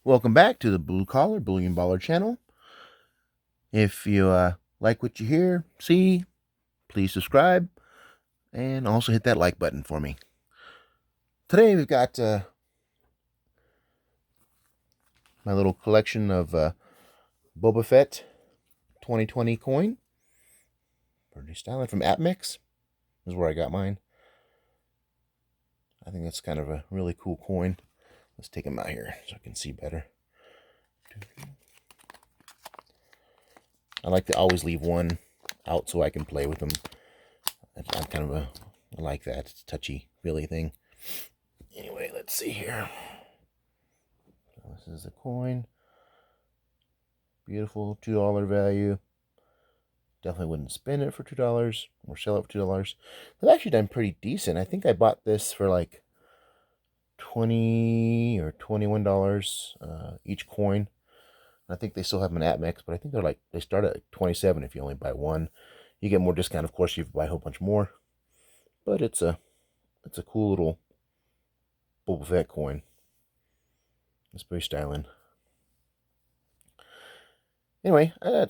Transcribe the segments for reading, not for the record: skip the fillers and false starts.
Welcome back to the Blue Collar Bullion Baller channel. If you like what you hear, see, please subscribe and also hit that like button for me. Today we've got my little collection of Boba Fett 2020 coin. Pretty stylish from AppMix is where I got mine. I think that's kind of a really cool coin. Let's take them out here so I can see better. I like to always leave one out so I can play with them. I'm kind of I like that. It's a touchy-feely thing. Anyway, let's see here. So this is a coin. Beautiful $2 value. Definitely wouldn't spend it for $2 or sell it for $2. They've actually done pretty decent. I think I bought this for like $20 or $21 each coin. I think they still have them in AppMix, but I think they start at 27 if you only buy one. You get more discount, of course, if you buy a whole bunch more. But it's a cool little Boba Fett coin. It's pretty styling. Anyway, I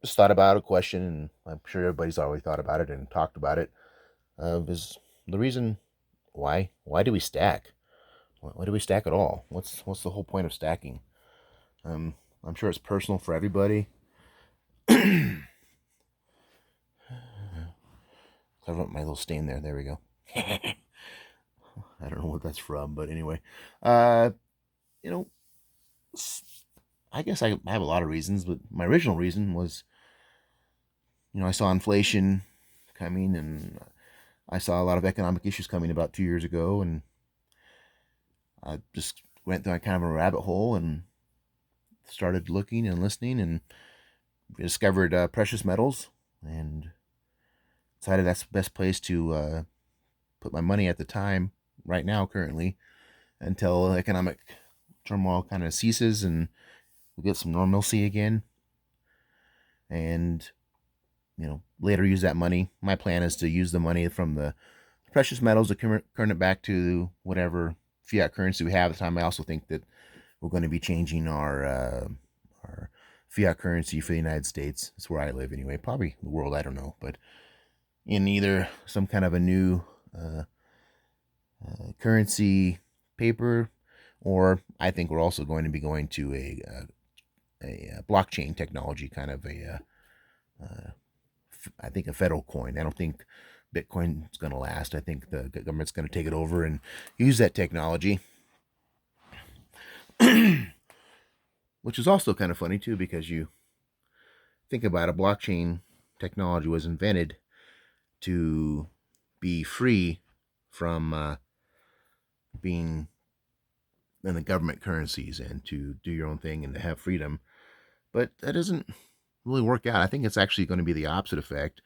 just thought about a question, and I'm sure everybody's already thought about it and talked about it. Is the reason why do we stack? Why do we stack at all? What's the whole point of stacking? I'm sure it's personal for everybody. Cover up my little stain there. There we go. I don't know what that's from, but anyway, you know, I guess I have a lot of reasons, but my original reason was, I saw inflation coming, and I saw a lot of economic issues coming about 2 years ago, and I just went through kind of a rabbit hole and started looking and listening, and discovered precious metals, and decided that's the best place to put my money at the time, right now, currently, until economic turmoil kind of ceases and we get some normalcy again. And later use that money. My plan is to use the money from the precious metals to turn it back to whatever fiat currency we have at the time. I also think that we're going to be changing our fiat currency for the United States. That's where I live anyway. Probably the world, I don't know, but in either some kind of a new currency paper, or I think we're also going to be going to a blockchain technology, kind of I think a federal coin. I don't think Bitcoin is going to last. I think the government's going to take it over and use that technology. Which is also kind of funny too, because you think about it, blockchain technology was invented to be free from being in the government currencies and to do your own thing and to have freedom. But that doesn't really work out. I think it's actually going to be the opposite effect.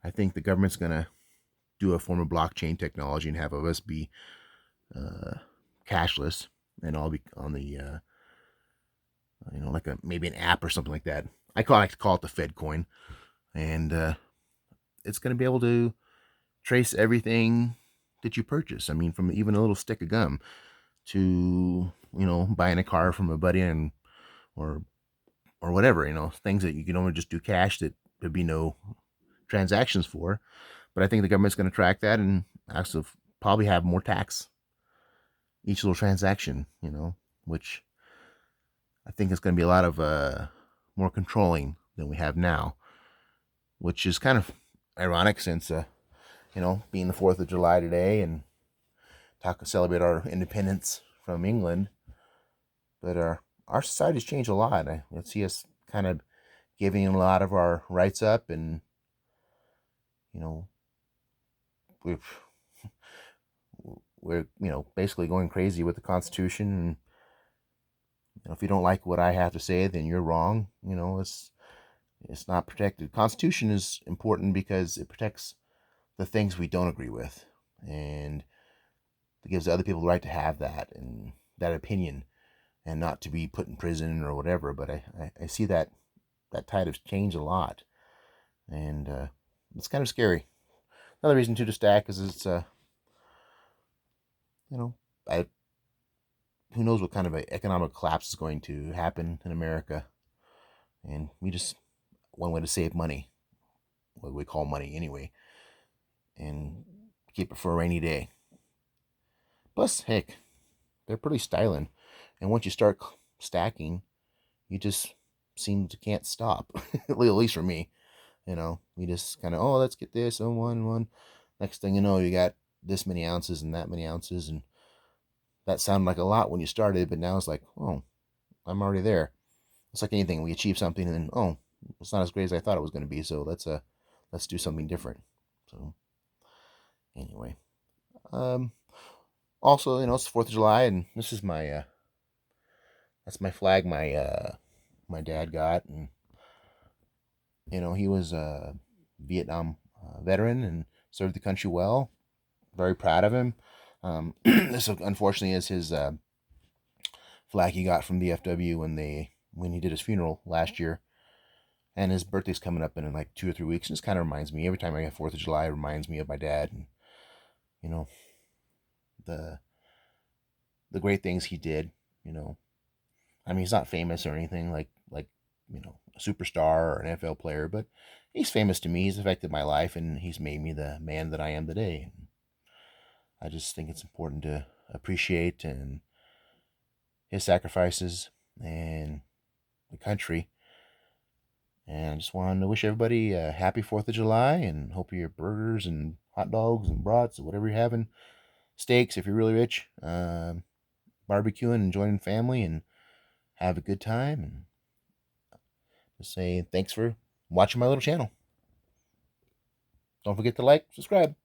I think the government's going to do a form of blockchain technology and have us be cashless, and all be on the like maybe an app or something like that. Like to call it the Fed coin, and it's going to be able to trace everything that you purchase. I mean, from even a little stick of gum to buying a car from a buddy, and or whatever, things that you can only just do cash, that there'd be no transactions for. But I think the government's going to track that and actually probably have more tax each little transaction, which I think is going to be a lot of more controlling than we have now, which is kind of ironic since being the 4th of July today, and celebrate our independence from England. But our society's changed a lot. I see us kind of giving a lot of our rights up, and we're basically going crazy with the Constitution. And if you don't like what I have to say, then you're wrong. It's not protected. Constitution is important because it protects the things we don't agree with, and it gives other people the right to have that and that opinion, and not to be put in prison or whatever. But I see that tide has changed a lot, and it's kind of scary. Another reason to stack is it's I who knows what kind of an economic collapse is going to happen in America. And we just, one way to save money, what we call money anyway, and keep it for a rainy day. Plus, heck, they're pretty styling. And once you start stacking, you just seem to can't stop. At least for me, you just kind of, oh, let's get this, oh, one. Next thing you know, you got this many ounces and that many ounces. And that sounded like a lot when you started, but now it's like, oh, I'm already there. It's like anything. We achieve something and then, oh, it's not as great as I thought it was going to be. So let's do something different. So anyway, um, also, it's the 4th of July, and this is my that's my flag my dad got. And he was a Vietnam veteran and served the country well. Very proud of him. This unfortunately is his flag he got from the FW when he did his funeral last year. And his birthday's coming up in like 2 or 3 weeks. And this kind of reminds me, every time I get 4th of July, it reminds me of my dad and, you know, the great things he did. I mean, he's not famous or anything like a superstar or an NFL player, but he's famous to me. He's affected my life, and he's made me the man that I am today. And I just think it's important to appreciate and his sacrifices and the country. And I just wanted to wish everybody a happy 4th of July, and hope your burgers and hot dogs and brats, whatever you're having, steaks if you're really rich, barbecuing and joining family and have a good time. And just say thanks for watching my little channel. Don't forget to like, subscribe.